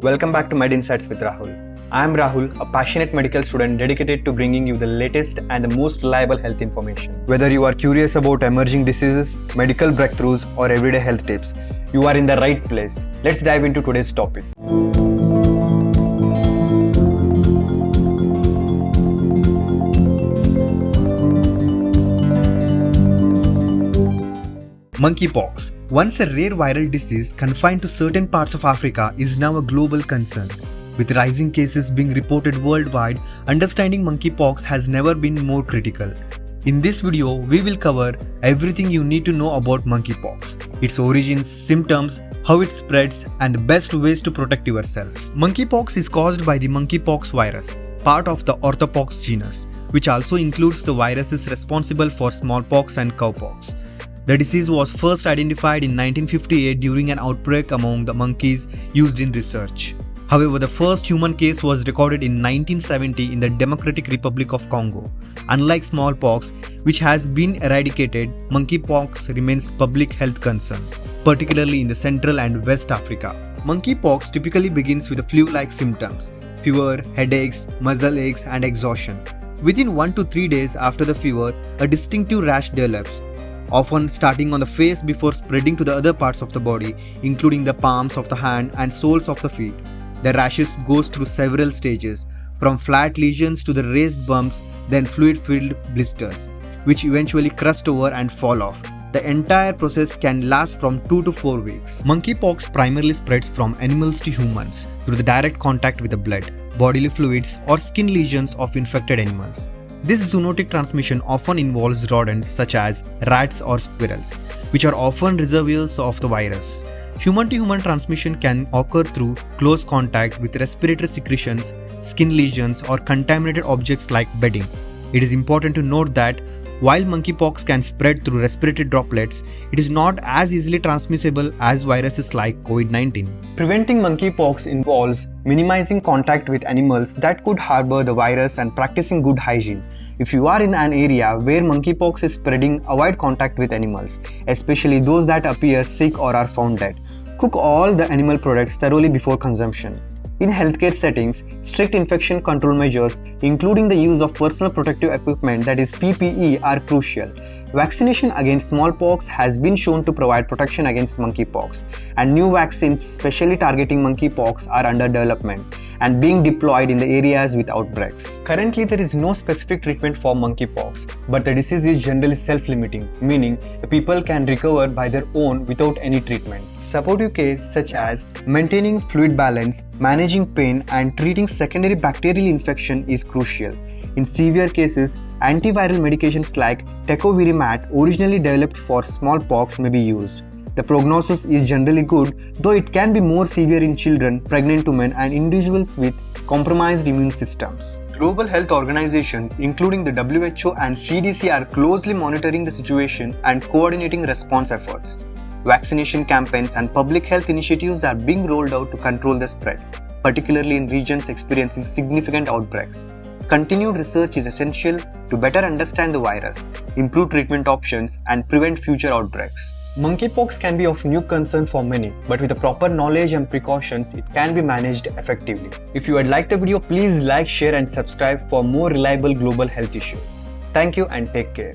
Welcome back to Med Insights with Rahul. I am Rahul, a passionate medical student dedicated to bringing you the latest and the most reliable health information. Whether you are curious about emerging diseases, medical breakthroughs, or everyday health tips, you are in the right place. Let's dive into today's topic. Monkeypox, once a rare viral disease confined to certain parts of Africa, is now a global concern. With rising cases being reported worldwide, understanding monkeypox has never been more critical. In this video, we will cover everything you need to know about monkeypox, its origins, symptoms, how it spreads, and the best ways to protect yourself. Monkeypox is caused by the monkeypox virus, part of the orthopox genus, which also includes the viruses responsible for smallpox and cowpox. The disease was first identified in 1958 during an outbreak among the monkeys used in research. However, the first human case was recorded in 1970 in the Democratic Republic of Congo. Unlike smallpox, which has been eradicated, monkeypox remains a public health concern, particularly in the Central and West Africa. Monkeypox typically begins with flu-like symptoms: fever, headaches, muscle aches, and exhaustion. Within 1 to 3 days after the fever, a distinctive rash develops, often starting on the face before spreading to the other parts of the body, including the palms of the hand and soles of the feet. The rashes goes through several stages, from flat lesions to the raised bumps, then fluid-filled blisters, which eventually crust over and fall off. The entire process can last from 2 to 4 weeks. Monkeypox primarily spreads from animals to humans through the direct contact with the blood, bodily fluids, or skin lesions of infected animals. This zoonotic transmission often involves rodents such as rats or squirrels, which are often reservoirs of the virus. Human-to-human transmission can occur through close contact with respiratory secretions, skin lesions, or contaminated objects like bedding. It is important to note that while monkeypox can spread through respiratory droplets, it is not as easily transmissible as viruses like COVID-19. Preventing monkeypox involves minimizing contact with animals that could harbor the virus and practicing good hygiene. If you are in an area where monkeypox is spreading, avoid contact with animals, especially those that appear sick or are found dead. Cook all the animal products thoroughly before consumption. In healthcare settings, strict infection control measures, including the use of personal protective equipment that is PPE, are crucial. Vaccination against smallpox has been shown to provide protection against monkeypox, and new vaccines specially targeting monkeypox are under development and being deployed in the areas with outbreaks. Currently, there is no specific treatment for monkeypox, but the disease is generally self-limiting, meaning the people can recover by their own without any treatment. Supportive care such as maintaining fluid balance, managing pain, and treating secondary bacterial infection is crucial. In severe cases, antiviral medications like tecovirimat, originally developed for smallpox, may be used. The prognosis is generally good, though it can be more severe in children, pregnant women, and individuals with compromised immune systems. Global health organizations, including the WHO and CDC, are closely monitoring the situation and coordinating response efforts. Vaccination campaigns and public health initiatives are being rolled out to control the spread, particularly in regions experiencing significant outbreaks. Continued research is essential to better understand the virus, improve treatment options, and prevent future outbreaks. Monkeypox can be of new concern for many, but with the proper knowledge and precautions, it can be managed effectively. If you had liked the video, please like, share, and subscribe for more reliable global health issues. Thank you and take care.